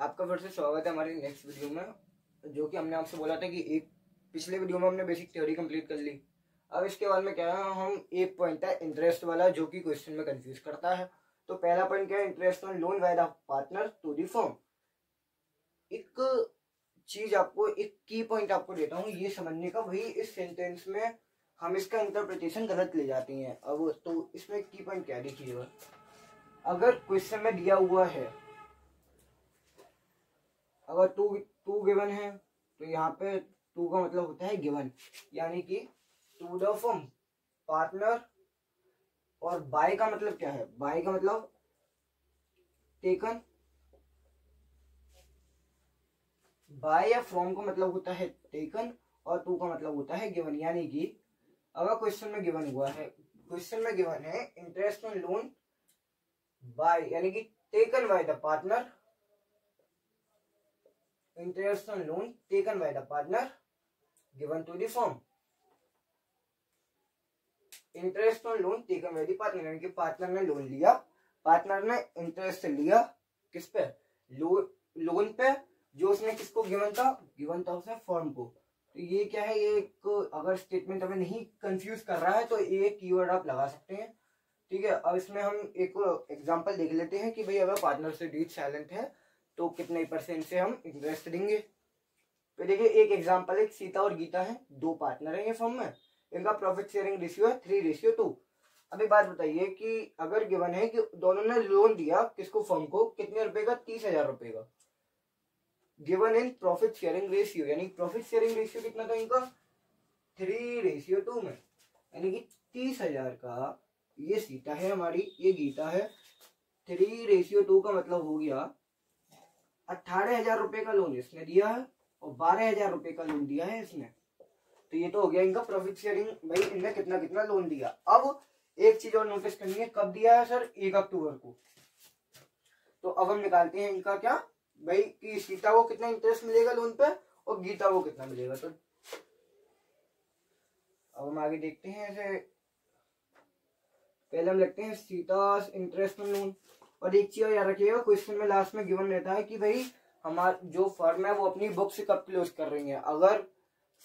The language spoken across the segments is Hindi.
आपका फिर से स्वागत है हमारी नेक्स्ट वीडियो में। जो कि हमने आपसे बोला था कि एक पिछले वीडियो में हमने बेसिक थ्योरी कंप्लीट कर ली। अब इसके बाद में क्या है, हम एक पॉइंट है इंटरेस्ट वाला जो कि क्वेश्चन में कंफ्यूज करता है। तो पहला पॉइंट क्या है, interest on loan by the partner to the firm. एक चीज आपको, एक की पॉइंट आपको देता हूँ ये समझने का, भाई इस सेंटेंस में हम इसका इंटरप्रिटेशन गलत ले जाते हैं। अब तो इसमें की पॉइंट क्या देखिएगा, अगर क्वेश्चन में दिया हुआ है, अगर टू गिवन है तो यहाँ पे टू का मतलब होता है गिवन, यानी कि टू द फर्म पार्टनर। और बाय का मतलब क्या है, बाय का मतलब टेकन। बाय या फ्रॉम का मतलब होता है टेकन और टू का मतलब होता है गिवन। यानी कि अगर क्वेश्चन में गिवन हुआ है, क्वेश्चन में गिवन है इंटरेस्ट ऑन लोन बाय यानी कि taken by the partner, interest on loan taken by the partner given to the firm. Interest on loan taken by the partner यानी कि पार्टनर ने लोन लिया, पार्टनर ने इंटरेस्ट लिया किस पे, लोन पे, जो उसने किसको गिवन था उसने फर्म को। तो ये क्या है, ये एक अगर स्टेटमेंट हमें नहीं कंफ्यूज कर रहा है तो ये कीवर्ड आप लगा सकते हैं। ठीक है, अब इसमें हम एक एग्जांपल देख लेते हैं कि भाई अगर पार्टनर से डीड साइलेंट है तो कितने % से हम इंटरेस्ट देंगे। तो देखिए एक एग्जांपल है, सीता और गीता है, दो पार्टनर है ये फर्म में, इनका प्रॉफिट शेयरिंग रेशियो है 3:2। अभी बात बताइए कि अगर गिवन है कि दोनों ने लोन दिया किसको, फर्म को, कितने रुपए का, 30,000 रुपए का। Given in profit sharing ratio, यानी प्रॉफिट शेयरिंग रेशियो कितना था इनका, 3:2 में, यानी कि 30,000 का ये सीता है हमारी, ये गीता है, 3:2 का मतलब हो गया 18,000 रुपए का लोन इसने दिया है और 12,000 रुपए का लोन दिया है इसने। तो ये तो हो गया इनका प्रॉफिट शेयरिंग, भाई इनने कितना कितना लोन दिया। अब एक चीज और नोटिस करनी है, कब दिया है सर, 1 अक्टूबर को। तो अब हम निकालते हैं इनका क्या, भाई कि सीता को कितना इंटरेस्ट मिलेगा लोन पे और गीता को कितना मिलेगा। तो अब हम आगे देखते हैं, ऐसे पहले हम लिखते हैं सीता इंटरेस्ट ऑन लोन। और एक चीज याद रखिएगा, क्वेश्चन में लास्ट में गिवन रहता है कि भाई हमारा जो फर्म है वो अपनी बुक्स कब क्लोज कर रही है। अगर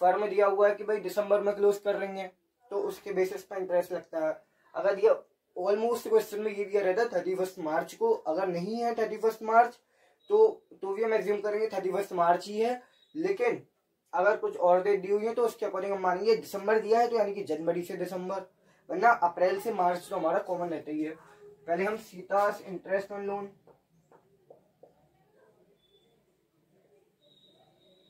फर्म दिया हुआ है कि भाई दिसंबर में क्लोज कर रही है तो उसके बेसिस पर इंटरेस्ट लगता है। अगर ये ऑलमोस्ट क्वेश्चन में ये दिया रहता है 31 मार्च को, अगर नहीं है 31 मार्च तो भी हम एज्यूम करेंगे 31 मार्च ही है। लेकिन अगर कुछ और डेट दी हुई है तो उसके अकॉर्डिंग हम मानेंगे दिसंबर दिया है तो यानी कि जनवरी से दिसंबर, वरना अप्रैल से मार्च तो हमारा कॉमन रहता ही है। पहले हम सीता इंटरेस्ट ऑन लोन,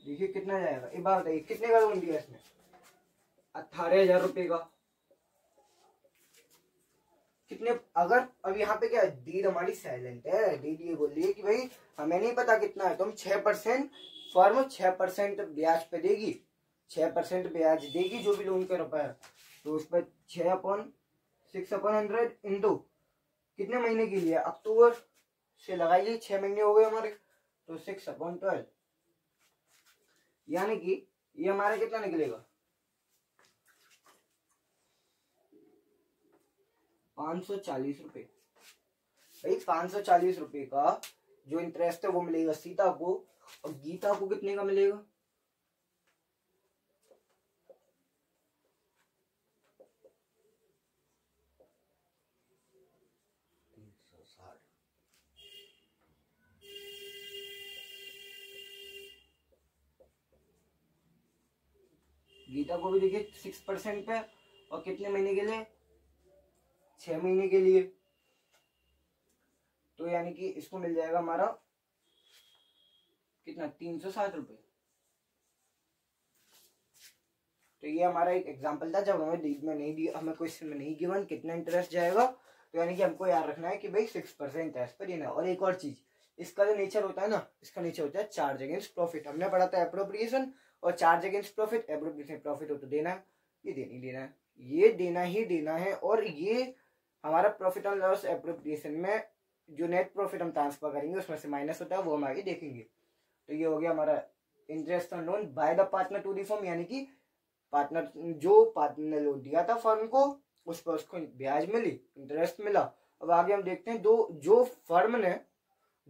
देखिए कितना जाएगा, एक बार बताइए कितने का लोन दिया इसने, 18,000 रुपए का। कितने, अगर अब यहाँ पे क्या है, डीड हमारी साइलेंट है, डीड ये बोल रही है कि भाई हमें नहीं पता कितना है, तो हम 6%, फर्म 6% ब्याज पे देगी, 6% ब्याज देगी जो भी लोन का रुपया है। तो उस पर 6/100 इंटू कितने महीने के लिए, अक्टूबर से लगाइए, 6 महीने हो गए हमारे, तो 6/12, यानी कि ये हमारा कितना निकलेगा, 540 रुपए। भाई 540 रुपए का जो इंटरेस्ट है वो मिलेगा सीता को, और गीता को कितने का मिलेगा, 360। गीता को भी देखिए 6% पे, और कितने महीने के लिए, 6 महीने के लिए। तो यानी कि इसको मिल जाएगा हमारा कितना, 360 रुपए। तो ये हमारा एक एग्जांपल था, जब हमें डीड में नहीं दिया, हमें क्वेश्चन में नहीं गिवन कितना इंटरेस्ट जाएगा, तो यानी कि हमको याद रखना है कि भाई 6% इंटरेस्ट पर देना। और एक और चीज, इसका जो नेचर होता है ना, इसका नेचर होता है चार्ज अगेंस्ट प्रॉफिट। हमने पढ़ा था एप्रोप्रिएशन और charge against profit. Appropriation profit हो तो देना है, ये देनी देना है, ये देना ही देना है। और ये हमारा प्रॉफिट एंड लॉस एप्रोप्रिएशन में जो नेट प्रॉफिट हम ट्रांसफर करेंगे उसमें से माइनस होता है, वो हम आगे देखेंगे। तो ये हो गया हमारा interest on loan by the partner to the firm, यानी कि पार्टनर, जो पार्टनर ने लोन दिया था फर्म को, उस पर उसको ब्याज मिली, इंटरेस्ट मिला। अब आगे हम देखते हैं जो फर्म ने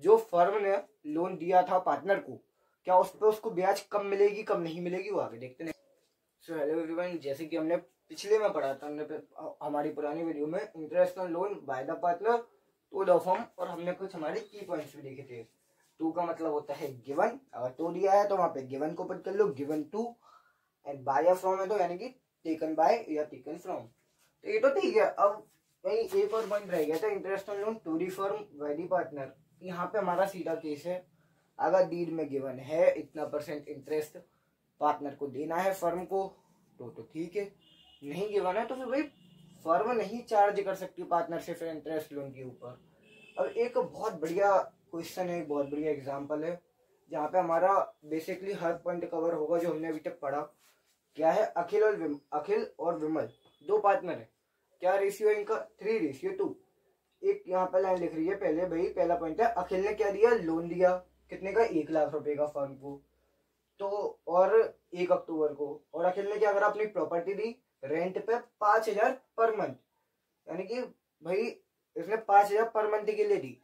जो फर्म ने लोन दिया था पार्टनर को, क्या उस पर उसको ब्याज कम मिलेगी कम नहीं मिलेगी, वो आगे देखते हैं। सो हेलो एवरीवन, जैसे कि हमने पिछले में पढ़ा था, हमने हमारी पुरानी वीडियो में interest on loan by the partner to the firm, और हमने कुछ हमारे की पॉइंट्स भी देखे थे। टू का मतलब होता है गिवन, अगर टू दिया है तो वहां पे गिवन को पुट कर लो, given to, and by from है तो यानी कि टेकन बाय या टेकन फ्रॉम। तो ये तो ठीक है। अब वही एक और पॉइंट रह गया था, interest on loan to the firm by the partner. यहाँ पे हमारा सीधा केस है, अगर डीड में गिवन है इतना % इंटरेस्ट पार्टनर को देना है फर्म को, तो ठीक है। नहीं गिवन है तो फिर भाई फर्म नहीं चार्ज कर सकती पार्टनर से फिर इंटरेस्ट लोन के ऊपर। अब एक बहुत बढ़िया क्वेश्चन है, एक बहुत बढ़िया एग्जांपल है, जहाँ पे हमारा बेसिकली हर पॉइंट कवर होगा जो हमने अभी तक पढ़ा। क्या है, अखिल और विमल दो पार्टनर है। क्या रेशियो है इनका, 3:2। एक यहाँ पे लाइन लिख रही है पहले, भाई पहला पॉइंट है अखिल ने क्या दिया, लोन दिया, कितने का, 1 लाख रुपए का फर्म को, तो और 1 अक्टूबर को। और अखिल ने क्या करा, अपनी प्रॉपर्टी दी रेंट पे 5,000 पर मंथ, यानी कि भाई इसने 5,000 पर मंथ के लिए दी।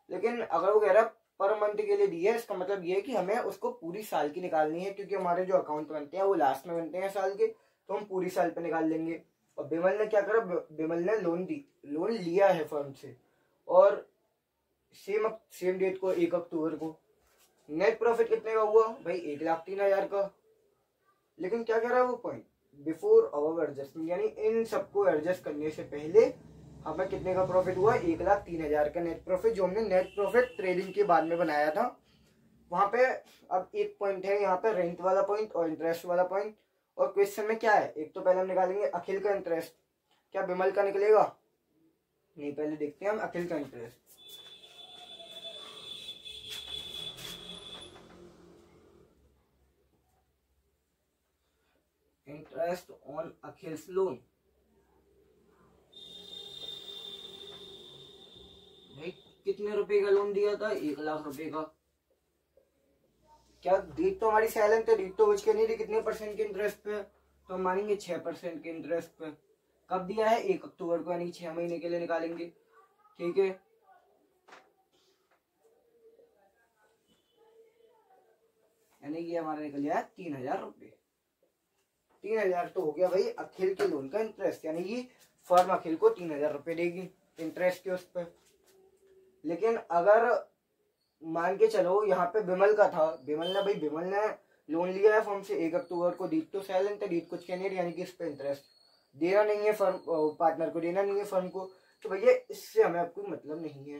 लेकिन अगर वो कह रहा पर मंथ के लिए दी है, इसका मतलब ये है कि हमें उसको पूरी साल की निकालनी है, क्योंकि हमारे जो अकाउंट बनते हैं वो लास्ट में बनते हैं साल के, तो हम पूरी साल पे निकाल लेंगे। और बिमल ने क्या करा, बिमल ने लोन लिया है फर्म से, और सेम डेट को 1 अक्टूबर को। नेट प्रॉफिट कितने का हुआ भाई, 1,03,000 का। लेकिन क्या कह रहा है वो पॉइंट, बिफोर अवर एडजस्टमेंट, यानी इन सबको एडजस्ट करने से पहले हमें कितने का प्रॉफिट हुआ, 1,03,000 का नेट प्रॉफिट, जो हमने नेट प्रॉफिट ट्रेडिंग के बाद में बनाया था वहां पे। अब एक पॉइंट है यहाँ पे, रेंट वाला पॉइंट और इंटरेस्ट वाला पॉइंट। और क्वेश्चन में क्या है, एक तो पहले हम निकालेंगे अखिल का इंटरेस्ट, क्या बिमल का निकलेगा, नहीं, पहले देखते हैं हम अखिल का इंटरेस्ट। इंटरेस्ट ऑन अखिल्स लोन, भाई कितने रुपए का लोन दिया था, 1 लाख रुपए का। क्या डेट तो हमारी साइलेंट है, डेट तो बच के नहीं रही, कितने % के इंटरेस्ट पे, तो हम मानेंगे 6% के इंटरेस्ट पे। कब दिया है, 1 अक्टूबर को, यानी 6 महीने के लिए निकालेंगे, ठीक है। यानी कि हमारा निकल गया 3,000 रुपए। 3,000 तो हो गया भाई अखिल के लोन का इंटरेस्ट, यानी कि फर्म अखिल को 3,000 रुपए देगी इंटरेस्ट के उस पर। लेकिन अगर मान के चलो यहाँ पे बिमल का था, बिमल ने लोन लिया है फर्म से 1 अक्टूबर को, डीट तो साइलेंट है, डीट कुछ कहने, यानी कि इस पे इंटरेस्ट देना नहीं है फर्म, पार्टनर को देना नहीं है फर्म को, तो भैया इससे हमें अब कोई मतलब नहीं है।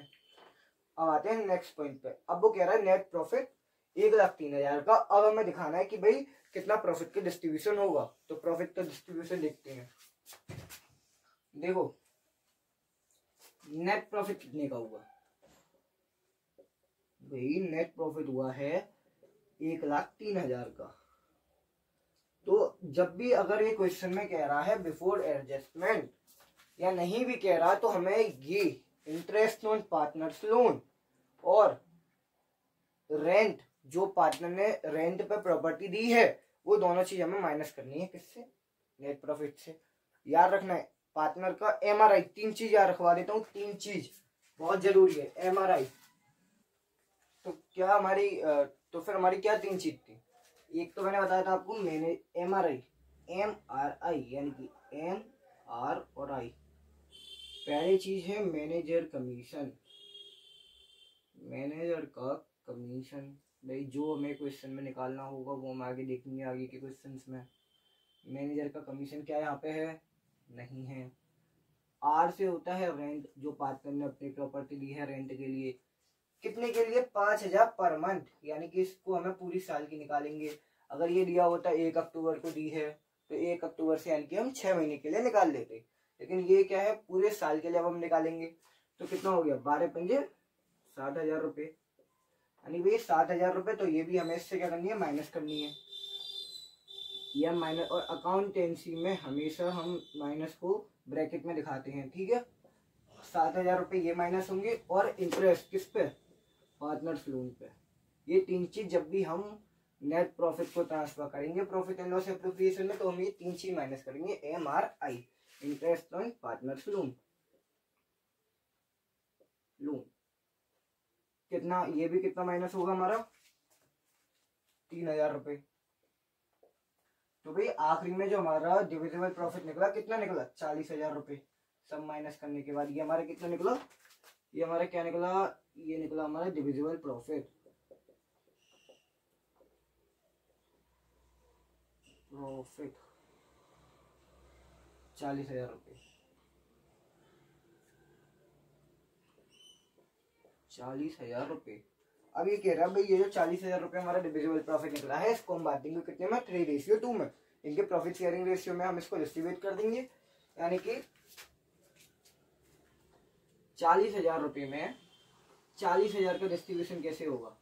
अब आते हैं नेक्स्ट पॉइंट पे। अब वो कह रहा है नेट प्रॉफिट 1,03,000 का। अब हमें दिखाना है कि भाई कितना प्रॉफिट का डिस्ट्रीब्यूशन होगा, तो प्रॉफिट का डिस्ट्रीब्यूशन देखते हैं। देखो नेट प्रॉफिट कितने का हुआ भाई, नेट प्रॉफिट हुआ है 1,03,000 का। तो जब भी अगर ये क्वेश्चन में कह रहा है बिफोर एडजस्टमेंट, या नहीं भी कह रहा, तो हमें ये इंटरेस्ट ऑन पार्टनर्स लोन और रेंट, जो पार्टनर ने रेंट पे प्रॉपर्टी दी है, वो दोनों चीज हमें माइनस करनी है, किससे, नेट प्रॉफिट से। याद रखना है पार्टनर का MRI, 3 चीज याद रखवा देता हूँ, 3 चीज बहुत जरूरी है। MRI, तो क्या हमारी तो फिर हमारी क्या 3 चीज थी, एक तो मैंने बताया था आपको MRI, यानी कि MR और I। पहली चीज है मैनेजर कमीशन, मैनेजर का कमीशन। भाई जो हमें क्वेश्चन में निकालना होगा वो हम आगे देखेंगे, आगे के क्वेश्चंस में। मैनेजर का कमीशन क्या यहाँ पे है, नहीं है। R से होता है रेंट, जो पार्टनर ने अपनी प्रॉपर्टी दी है रेंट के लिए, कितने के लिए, 5,000 पर मंथ, यानी कि इसको हमें पूरी साल की निकालेंगे। अगर ये दिया होता 1 अक्टूबर को दी है, तो 1 अक्टूबर से यानी कि हम 6 महीने के लिए निकाल लेते, लेकिन ये क्या है, पूरे साल के लिए अब हम निकालेंगे। तो कितना हो गया, 12 पंजे 60,000 रुपए, यानी भाई 60,000 रुपए। तो ये भी हमें इससे क्या करनी है, माइनस करनी है, या माइनस। और अकाउंटेंसी में हमेशा हम माइनस को ब्रैकेट में दिखाते हैं, ठीक है। 60,000 रुपए ये माइनस होंगे, और इंटरेस्ट किस पे, पार्टनर्स लोन पे। ये 3 चीज जब भी हम नेट प्रॉफिट को ट्रांसफर करेंगे प्रॉफिट एंड लॉस एप्रोप्रिएशन में, तो हम ये 3 चीज माइनस करेंगे, MRI, interest on partners loan. कितना, ये भी कितना माइनस होगा हमारा 3000 रुपये। तो भाई आखिरी में जो हमारा डिविजिबल प्रॉफिट निकला कितना निकला 40,000 रुपये। सब माइनस करने के बाद ये हमारा कितना निकला, ये हमारा क्या निकला, ये निकला हमारा डिविजिबल प्रॉफिट। प्रॉफिट 40,000 रुपये, 40,000 रुपये। अब ये कह रहा है भाई ये जो 40,000 रुपये हमारा डिविजिबल प्रॉफिट निकला है इसको हम बांटेंगे कितने में, 3:2 में। इनके प्रॉफिट शेयरिंग रेशियो में हम इसको डिस्ट्रीब्यूट कर देंगे, यानी कि 40,000 रुपये में 40,000 का डिस्ट्रीब्यूशन कैसे होगा,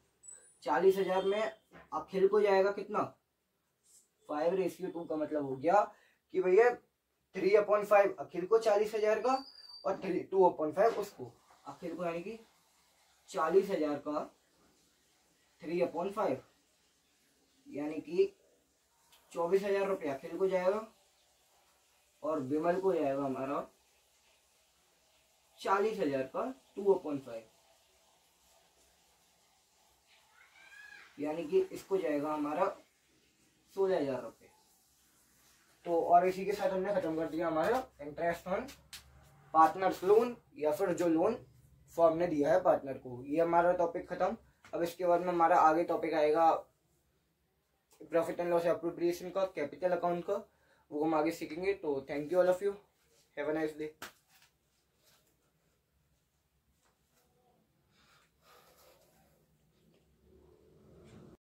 40,000 में अखिल को जाएगा कितना 5:2 का मतलब हो गया कि भैया 3/5 अखिल को 40,000 का और 2/5 उसको अखिल को, यानी कि 40,000 का 3/5 यानी कि 24,000 रुपये अखिल को जाएगा और विमल को जाएगा हमारा 40,000 का 2/5 यानी कि इसको जाएगा हमारा 16,000 रुपये। तो और इसी के साथ हमने खत्म कर दिया हमारा इंटरेस्ट ऑन पार्टनर्स लोन, या फिर जो लोन फॉर्म ने दिया है पार्टनर को। ये हमारा टॉपिक खत्म। अब इसके बाद में हमारा आगे टॉपिक आएगा प्रॉफिट एंड लॉस एप्रोप्रिएशन का, कैपिटल अकाउंट का, वो हम आगे सीखेंगे। तो thank you all of you, have a nice day.